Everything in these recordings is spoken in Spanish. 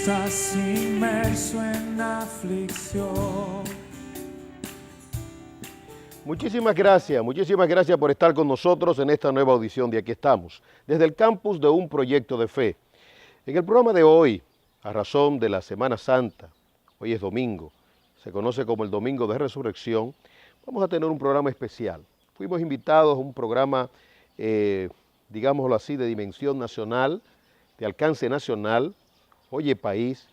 estás inmerso en aflicción. Muchísimas gracias por estar con nosotros en esta nueva audición de Aquí Estamos, desde el campus de Un Proyecto de Fe. En el programa de hoy, a razón de la Semana Santa, hoy es domingo, se conoce como el Domingo de Resurrección, vamos a tener un programa especial. Fuimos invitados a un programa, digámoslo así, de dimensión nacional, de alcance nacional, Oye País,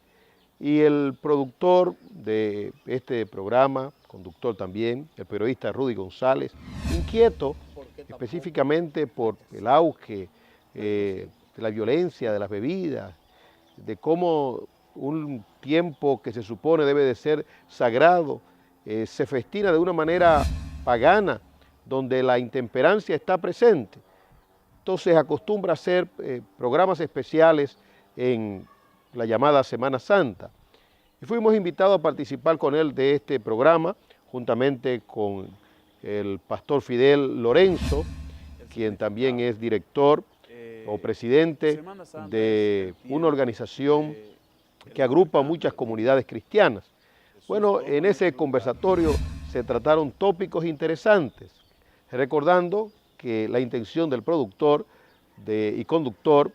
y el productor de este programa, conductor también, el periodista Rudy González, inquieto específicamente por el auge de la violencia, de las bebidas, de cómo un tiempo que se supone debe de ser sagrado, se festina de una manera pagana, donde la intemperancia está presente. Entonces acostumbra a hacer programas especiales en la llamada Semana Santa. Y fuimos invitados a participar con él de este programa, juntamente con el pastor Fidel Lorenzo, quien también es director o presidente de una organización que agrupa muchas comunidades cristianas. Bueno, en ese conversatorio se trataron tópicos interesantes, recordando que la intención del productor y conductor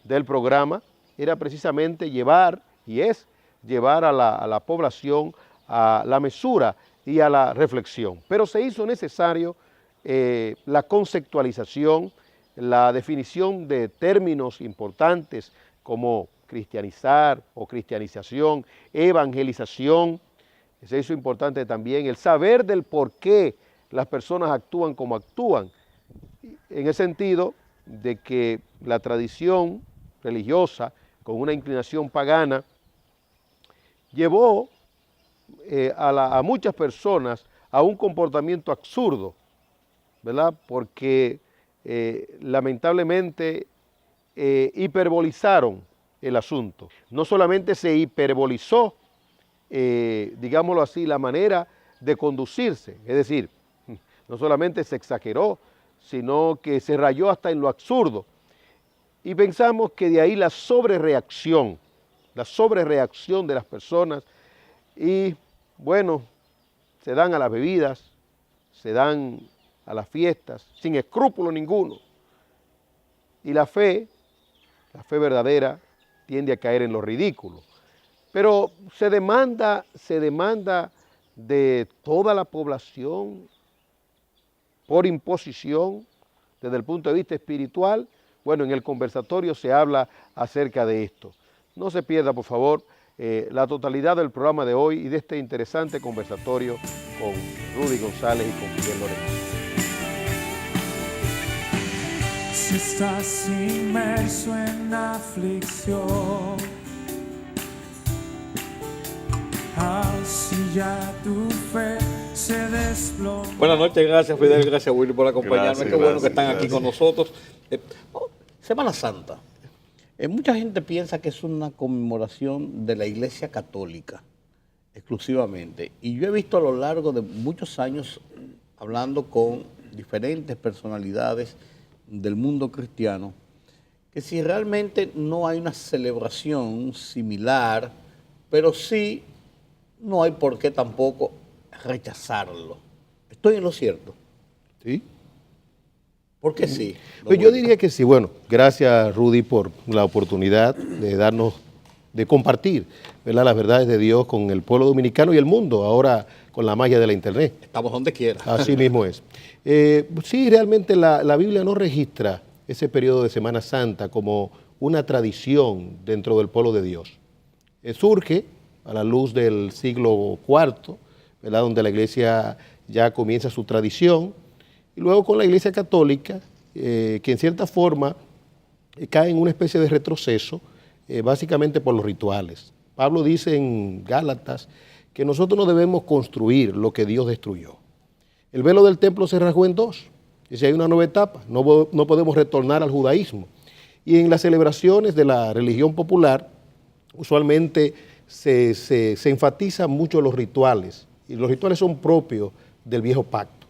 del programa era precisamente llevar, y es llevar a la población a la mesura y a la reflexión. Pero se hizo necesario la conceptualización, la definición de términos importantes como cristianizar o cristianización, evangelización. Se hizo importante también el saber del por qué las personas actúan como actúan, en el sentido de que la tradición religiosa con una inclinación pagana llevó a muchas personas a un comportamiento absurdo, ¿verdad? Porque lamentablemente hiperbolizaron el asunto. No solamente se hiperbolizó, digámoslo así, la manera de conducirse, es decir, no solamente se exageró, sino que se rayó hasta en lo absurdo. Y pensamos que de ahí la sobrereacción de las personas y, bueno, se dan a las bebidas, se dan a las fiestas, sin escrúpulo ninguno. Y la fe verdadera, tiende a caer en lo ridículo. Pero se demanda de toda la población por imposición desde el punto de vista espiritual. Bueno, en el conversatorio se habla acerca de esto. No se pierda, por favor, la totalidad del programa de hoy y de este interesante conversatorio con Rudy González y con Fidel Lorenzo. Si estás inmerso en aflicción, así ya tu fe se desploma. Buenas noches, gracias Fidel, gracias Willy por acompañarme. Qué bueno que están aquí con nosotros. Semana Santa. Mucha gente piensa que es una conmemoración de la Iglesia Católica exclusivamente. Y yo he visto a lo largo de muchos años, hablando con diferentes personalidades del mundo cristiano, que si realmente no hay una celebración similar, pero sí no hay por qué tampoco rechazarlo. ¿Estoy en lo cierto? Sí. ¿Por qué sí? Pues yo diría que sí. Bueno, gracias Rudy por la oportunidad de compartir, ¿verdad?, las verdades de Dios con el pueblo dominicano y el mundo, ahora con la magia de la internet. Estamos donde quiera. Así mismo es. Sí, realmente la Biblia no registra ese periodo de Semana Santa como una tradición dentro del pueblo de Dios. Surge a la luz del siglo IV, ¿verdad?, donde la iglesia ya comienza su tradición, y luego con la Iglesia Católica, que en cierta forma cae en una especie de retroceso, básicamente por los rituales. Pablo dice en Gálatas que nosotros no debemos construir lo que Dios destruyó. El velo del templo se rasgó en dos, y si hay una nueva etapa, no podemos retornar al judaísmo. Y en las celebraciones de la religión popular, usualmente se enfatizan mucho los rituales, y los rituales son propios del viejo pacto.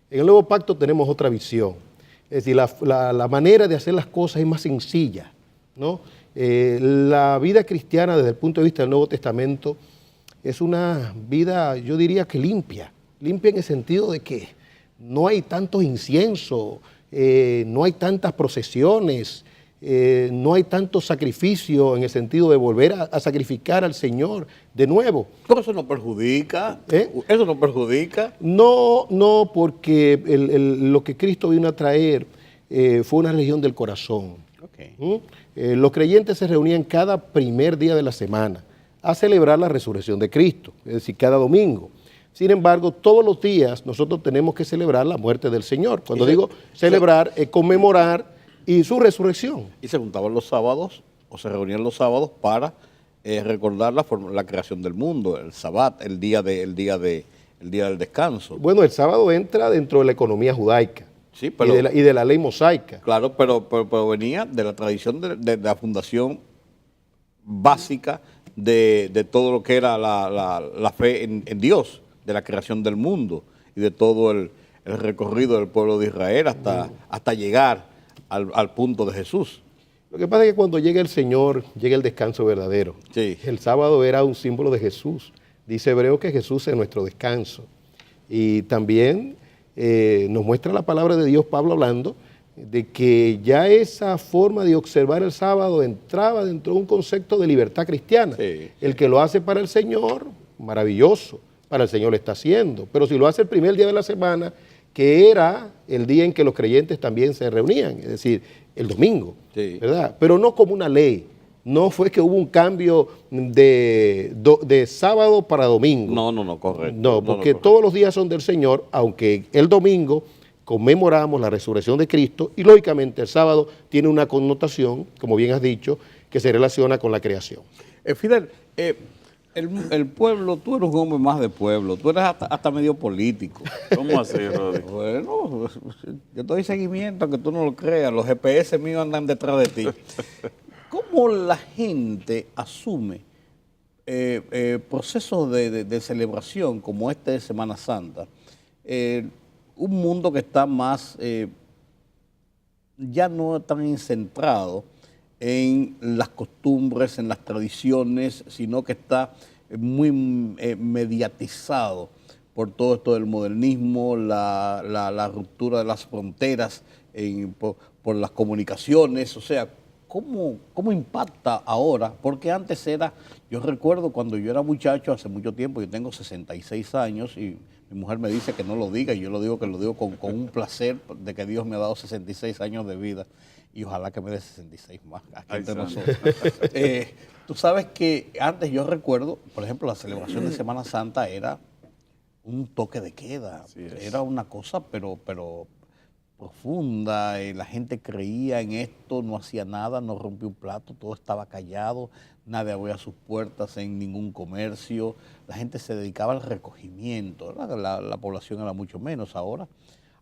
En el nuevo pacto tenemos otra visión, es decir, la manera de hacer las cosas es más sencilla, ¿no? La vida cristiana desde el punto de vista del Nuevo Testamento es una vida, yo diría que limpia en el sentido de que no hay tanto incienso, no hay tantas procesiones, no hay tanto sacrificio en el sentido de volver a sacrificar al Señor de nuevo. Pero eso no perjudica, eso no perjudica. No, porque lo que Cristo vino a traer fue una religión del corazón. Okay. Los creyentes se reunían cada primer día de la semana a celebrar la resurrección de Cristo, es decir, cada domingo. Sin embargo, todos los días nosotros tenemos que celebrar la muerte del Señor. Cuando digo celebrar, es conmemorar y su resurrección. Y se juntaban los sábados, o se reunían los sábados para recordar la creación del mundo, el Sabbat, el día del descanso. Bueno, el sábado entra dentro de la economía judaica. Sí, pero, y de la ley mosaica. Claro, pero venía de la tradición de la fundación básica de todo lo que era la fe en Dios, de la creación del mundo y de todo el recorrido del pueblo de Israel hasta llegar al punto de Jesús. Lo que pasa es que cuando llega el Señor, llega el descanso verdadero. Sí. El sábado era un símbolo de Jesús. Dice Hebreo que Jesús es nuestro descanso. Y también nos muestra la palabra de Dios, Pablo hablando, de que ya esa forma de observar el sábado entraba dentro de un concepto de libertad cristiana. Sí. El que lo hace para el Señor, maravilloso, para el Señor lo está haciendo. Pero si lo hace el primer día de la semana, que era el día en que los creyentes también se reunían, es decir, el domingo, sí, ¿verdad? Pero no como una ley. No fue que hubo un cambio de sábado para domingo. No, correcto. No, porque todos los días son del Señor, aunque el domingo conmemoramos la resurrección de Cristo y lógicamente el sábado tiene una connotación, como bien has dicho, que se relaciona con la creación. Fidel, el pueblo, tú eres un hombre más de pueblo, tú eres hasta medio político. ¿Cómo así, Rodri? Bueno, yo doy seguimiento, aunque tú no lo creas, los GPS míos andan detrás de ti. ¿Cómo la gente asume procesos de celebración como este de Semana Santa? Un mundo que está más, ya no tan centrado en las costumbres, en las tradiciones, sino que está muy mediatizado por todo esto del modernismo, la ruptura de las fronteras por las comunicaciones, o sea, ¿cómo impacta ahora? Porque antes era, yo recuerdo cuando yo era muchacho, hace mucho tiempo, yo tengo 66 años y mi mujer me dice que no lo diga y yo lo digo con un placer de que Dios me ha dado 66 años de vida y ojalá que me dé 66 más aquí entre nosotros. Tú sabes que antes yo recuerdo, por ejemplo, la celebración de Semana Santa era un toque de queda, era una cosa pero profunda, la gente creía en esto, no hacía nada, no rompió un plato, todo estaba callado, nadie abría sus puertas en ningún comercio, la gente se dedicaba al recogimiento, la población era mucho menos. Ahora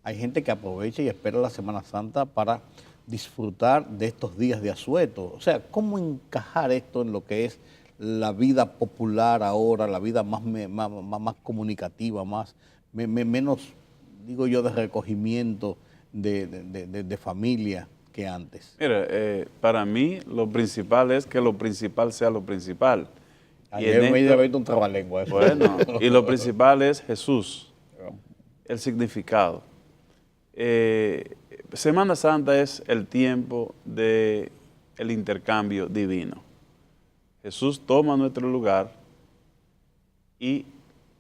hay gente que aprovecha y espera la Semana Santa para disfrutar de estos días de asueto. O sea, ¿cómo encajar esto en lo que es la vida popular ahora, la vida más comunicativa, menos, digo yo, de recogimiento de familia que antes? Mira, para mí lo principal es que lo principal sea lo principal. Ayer me he un trabalengua. Bueno, y lo principal es Jesús, el significado. Semana Santa es el tiempo del intercambio divino. Jesús toma nuestro lugar y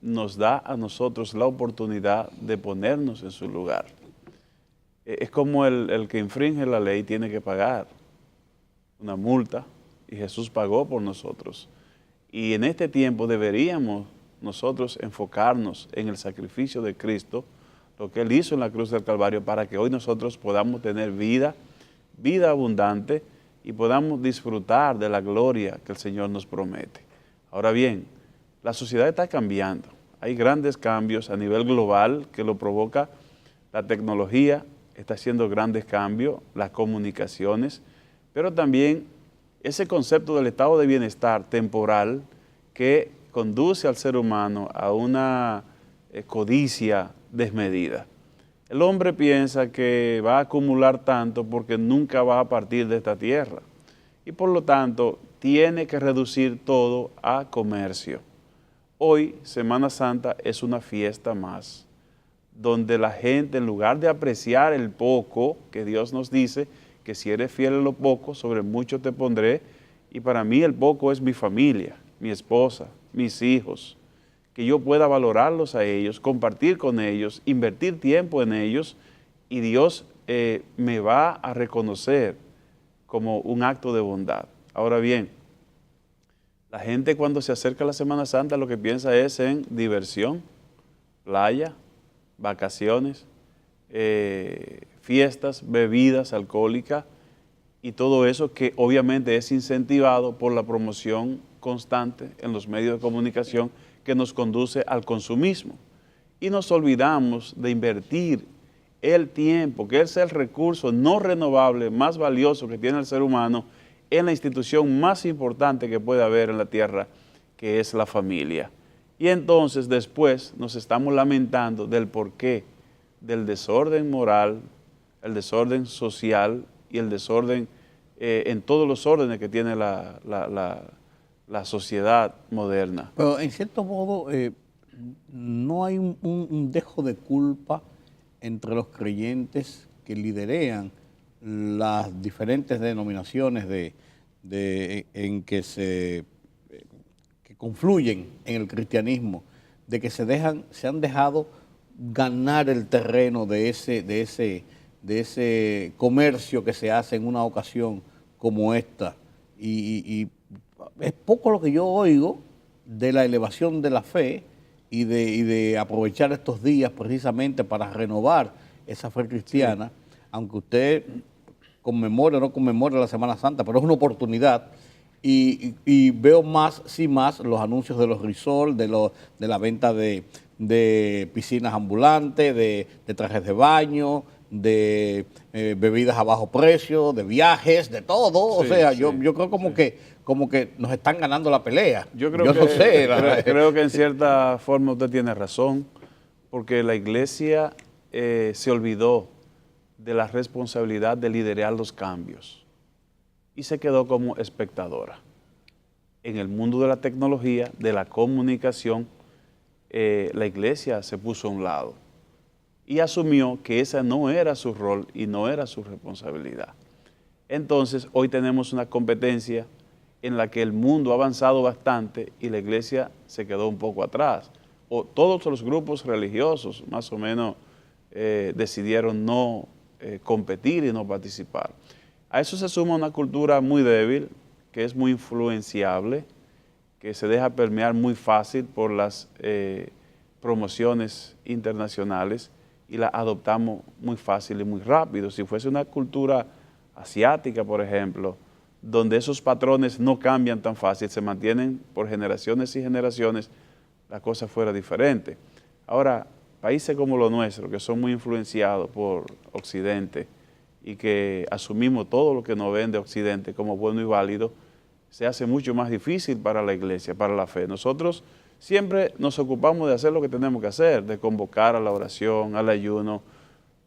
nos da a nosotros la oportunidad de ponernos en su lugar. Es como el que infringe la ley tiene que pagar una multa y Jesús pagó por nosotros. Y en este tiempo deberíamos nosotros enfocarnos en el sacrificio de Cristo, lo que Él hizo en la cruz del Calvario, para que hoy nosotros podamos tener vida abundante y podamos disfrutar de la gloria que el Señor nos promete. Ahora bien, la sociedad está cambiando. Hay grandes cambios a nivel global que lo provoca la tecnología, está haciendo grandes cambios, las comunicaciones, pero también ese concepto del estado de bienestar temporal que conduce al ser humano a una codicia desmedida. El hombre piensa que va a acumular tanto porque nunca va a partir de esta tierra. y por lo tanto tiene que reducir todo a comercio. Hoy, Semana Santa, es una fiesta más, donde la gente, en lugar de apreciar el poco, que Dios nos dice, que si eres fiel en lo poco, sobre mucho te pondré, y para mí el poco es mi familia, mi esposa, mis hijos, que yo pueda valorarlos a ellos, compartir con ellos, invertir tiempo en ellos, y Dios me va a reconocer como un acto de bondad. Ahora bien, la gente cuando se acerca a la Semana Santa lo que piensa es en diversión, playa, vacaciones, fiestas, bebidas alcohólicas y todo eso que obviamente es incentivado por la promoción constante en los medios de comunicación que nos conduce al consumismo. Y nos olvidamos de invertir el tiempo, que es el recurso no renovable más valioso que tiene el ser humano, en la institución más importante que puede haber en la tierra, que es la familia. Y entonces después nos estamos lamentando del porqué del desorden moral, el desorden social y el desorden en todos los órdenes que tiene la sociedad moderna. Pero en cierto modo no hay un dejo de culpa entre los creyentes que liderean las diferentes denominaciones en que que confluyen en el cristianismo, de que se han dejado ganar el terreno de ese comercio que se hace en una ocasión como esta. Y es poco lo que yo oigo de la elevación de la fe y de aprovechar estos días precisamente para renovar esa fe cristiana, sí. Aunque usted conmemore o no conmemore la Semana Santa, pero es una oportunidad. Y veo más los anuncios de los resorts, de la venta de piscinas ambulantes, de trajes de baño, de bebidas a bajo precio, de viajes, de todo. Sí, o sea, sí. yo creo como que nos están ganando la pelea. Yo creo que en cierta forma usted tiene razón, porque la iglesia se olvidó de la responsabilidad de liderar los cambios y se quedó como espectadora. En el mundo de la tecnología, de la comunicación, la iglesia se puso a un lado y asumió que esa no era su rol y no era su responsabilidad. Entonces, hoy tenemos una competencia en la que el mundo ha avanzado bastante y la iglesia se quedó un poco atrás. O todos los grupos religiosos, más o menos, decidieron no competir y no participar. A eso se suma una cultura muy débil, que es muy influenciable, que se deja permear muy fácil por las promociones internacionales y la adoptamos muy fácil y muy rápido. Si fuese una cultura asiática, por ejemplo, donde esos patrones no cambian tan fácil, se mantienen por generaciones y generaciones, la cosa fuera diferente. Ahora, países como los nuestros, que son muy influenciados por Occidente y que asumimos todo lo que nos ven de Occidente como bueno y válido, se hace mucho más difícil para la iglesia, para la fe. Nosotros siempre nos ocupamos de hacer lo que tenemos que hacer, de convocar a la oración, al ayuno,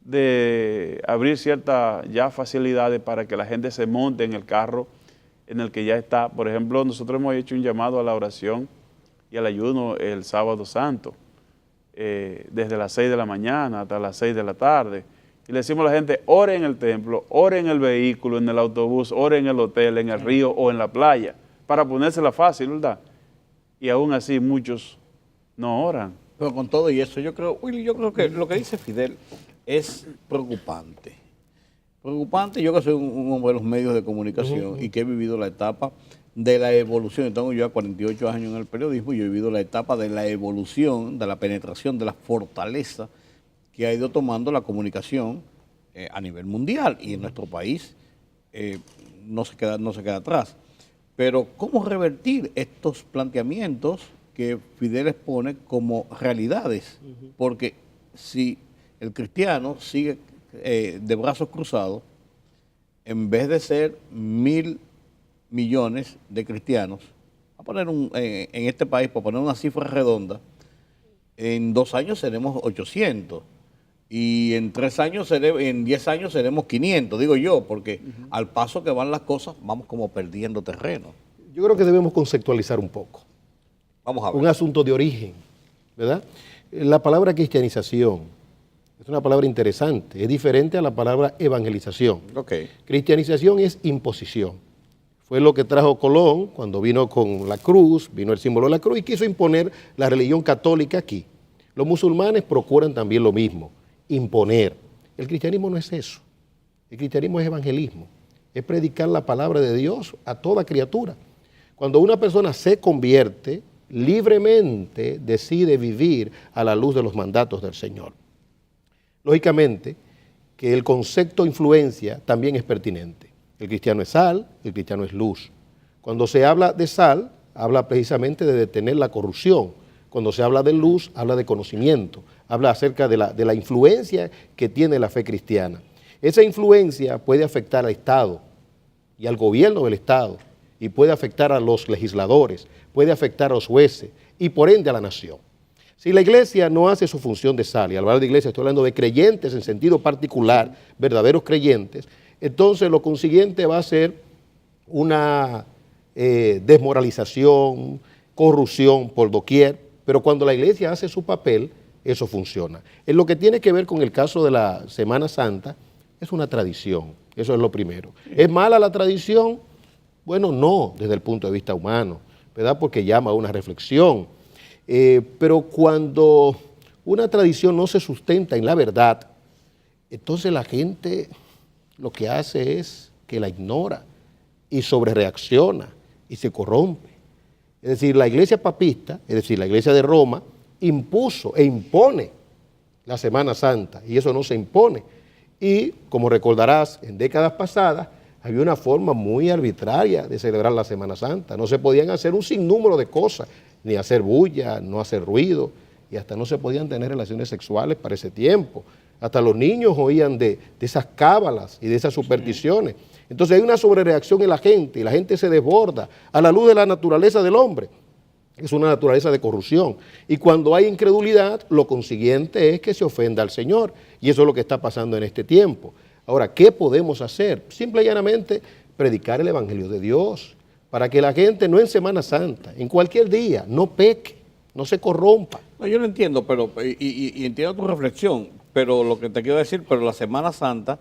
de abrir ciertas ya facilidades para que la gente se monte en el carro en el que ya está. Por ejemplo, nosotros hemos hecho un llamado a la oración y al ayuno el sábado santo, desde las 6 de la mañana hasta las 6 de la tarde. Y le decimos a la gente, ore en el templo, ore en el vehículo, en el autobús, ore en el hotel, en el río o en la playa, para ponérsela fácil, ¿verdad? Y aún así muchos no oran. Pero con todo y eso, yo creo que lo que dice Fidel es preocupante. Preocupante, yo que soy un hombre de los medios de comunicación y que he vivido la etapa de la evolución. Tengo yo 48 años en el periodismo y yo he vivido la etapa de la evolución, de la penetración, de la fortaleza que ha ido tomando la comunicación a nivel mundial y en nuestro país no se queda atrás. Pero ¿cómo revertir estos planteamientos que Fidel expone como realidades? Porque si el cristiano sigue de brazos cruzados, en vez de ser 1.000 millones de cristianos, a poner en este país, para poner una cifra redonda, en 2 años seremos 800. Y en 3 años, en 10 años seremos 500, digo yo, porque al paso que van las cosas, vamos como perdiendo terreno. Yo creo que debemos conceptualizar un poco. Vamos a ver. Un asunto de origen, ¿verdad? La palabra cristianización es una palabra interesante, es diferente a la palabra evangelización. Ok. Cristianización es imposición. Fue lo que trajo Colón cuando vino con la cruz, vino el símbolo de la cruz y quiso imponer la religión católica aquí. Los musulmanes procuran también lo mismo, imponer. El cristianismo no es eso. El cristianismo es evangelismo, es predicar la palabra de Dios a toda criatura. Cuando una persona se convierte, libremente decide vivir a la luz de los mandatos del Señor. Lógicamente, que el concepto influencia también es pertinente. El cristiano es sal, el cristiano es luz. Cuando se habla de sal, habla precisamente de detener la corrupción. Cuando se habla de luz, habla de conocimiento, habla acerca de la influencia que tiene la fe cristiana. Esa influencia puede afectar al Estado y al gobierno del Estado, y puede afectar a los legisladores, puede afectar a los jueces y por ende a la nación. Si la iglesia no hace su función de sal, y al hablar de iglesia estoy hablando de creyentes en sentido particular, verdaderos creyentes, entonces lo consiguiente va a ser una desmoralización, corrupción por doquier, pero cuando la iglesia hace su papel, eso funciona. En lo que tiene que ver con el caso de la Semana Santa, es una tradición, eso es lo primero. ¿Es mala la tradición? Bueno, no, desde el punto de vista humano, ¿verdad? Porque llama a una reflexión. Pero cuando una tradición no se sustenta en la verdad, entonces la gente lo que hace es que la ignora y sobrereacciona y se corrompe. Es decir, la iglesia papista, es decir, la iglesia de Roma, impuso e impone la Semana Santa, y eso no se impone. Y, como recordarás, en décadas pasadas había una forma muy arbitraria de celebrar la Semana Santa. No se podían hacer un sinnúmero de cosas, ni hacer bulla, no hacer ruido, y hasta no se podían tener relaciones sexuales para ese tiempo. Hasta los niños oían de esas cábalas y de esas supersticiones. Entonces hay una sobrereacción en la gente y la gente se desborda a la luz de la naturaleza del hombre. Es una naturaleza de corrupción. Y cuando hay incredulidad, lo consiguiente es que se ofenda al Señor. Y eso es lo que está pasando en este tiempo. Ahora, ¿qué podemos hacer? Simple y llanamente predicar el Evangelio de Dios para que la gente, no en Semana Santa, en cualquier día, no peque, no se corrompa. No, yo lo entiendo, pero y entiendo tu reflexión, pero lo que te quiero decir, pero la Semana Santa,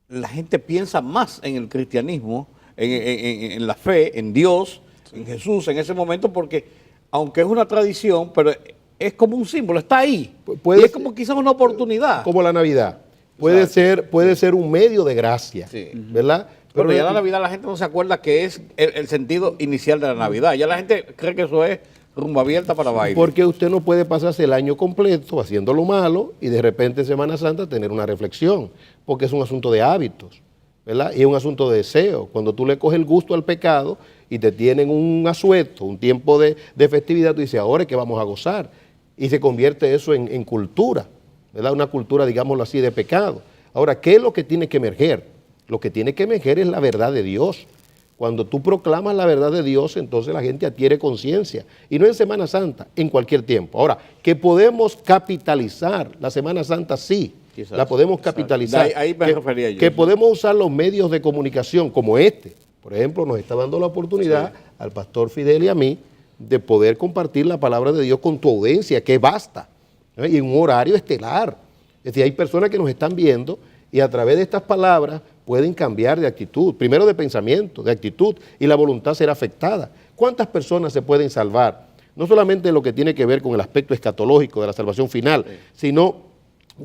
la gente piensa más en el cristianismo, en la fe, en Dios, en Jesús, en ese momento, porque aunque es una tradición, pero es como un símbolo, está ahí. Y es como quizás una oportunidad. Como la Navidad. Puede ser un medio de gracia, sí, ¿verdad? Pero ya la Navidad la gente no se acuerda que es el sentido inicial de la Navidad. Ya la gente cree que eso es rumba abierta para baile. Porque usted no puede pasarse el año completo haciendo lo malo y de repente en Semana Santa tener una reflexión, porque es un asunto de hábitos, ¿verdad? Y es un asunto de deseo. Cuando tú le coges el gusto al pecado y te tienen un asueto, un tiempo de festividad, tú dices, ahora es que vamos a gozar. Y se convierte eso en cultura, ¿verdad? Una cultura, digámoslo así, de pecado. Ahora, ¿qué es lo que tiene que emerger? Lo que tiene que emerger es la verdad de Dios. Cuando tú proclamas la verdad de Dios, entonces la gente adquiere conciencia. Y no en Semana Santa, en cualquier tiempo. Ahora, que podemos capitalizar la Semana Santa, sí. Quizás, la podemos capitalizar. Ahí me refería yo. Que podemos usar los medios de comunicación como este. Por ejemplo, nos está dando la oportunidad al pastor Fidel y a mí de poder compartir la palabra de Dios con tu audiencia, que basta. Y en un horario estelar. Es decir, hay personas que nos están viendo y a través de estas palabras pueden cambiar de actitud, primero de pensamiento, de actitud, y la voluntad será afectada. ¿Cuántas personas se pueden salvar? No solamente en lo que tiene que ver con el aspecto escatológico de la salvación final, sino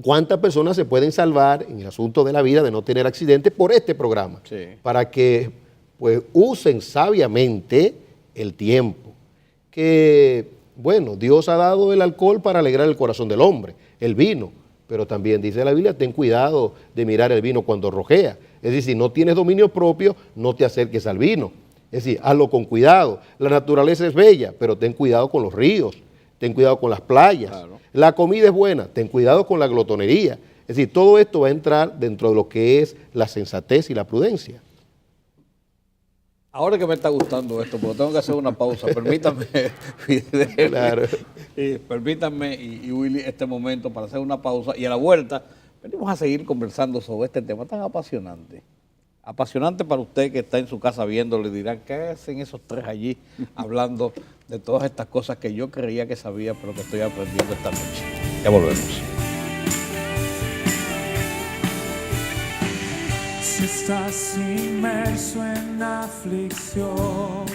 cuántas personas se pueden salvar en el asunto de la vida, de no tener accidentes por este programa, para que pues usen sabiamente el tiempo. Que, bueno, Dios ha dado el alcohol para alegrar el corazón del hombre, el vino, pero también dice la Biblia, ten cuidado de mirar el vino cuando rojea. Es decir, si no tienes dominio propio, no te acerques al vino. Es decir, hazlo con cuidado. La naturaleza es bella, pero ten cuidado con los ríos, ten cuidado con las playas. Claro. La comida es buena, ten cuidado con la glotonería. Es decir, todo esto va a entrar dentro de lo que es la sensatez y la prudencia. Ahora que me está gustando esto, pero tengo que hacer una pausa. Permítame, Fidel, Claro. permítanme y Willy este momento para hacer una pausa. Y a la vuelta venimos a seguir conversando sobre este tema tan apasionante. Apasionante para usted que está en su casa viéndolo y dirán, ¿qué hacen esos tres allí hablando de todas estas cosas que yo creía que sabía, pero que estoy aprendiendo esta noche? Ya volvemos. Si estás inmerso en aflicción.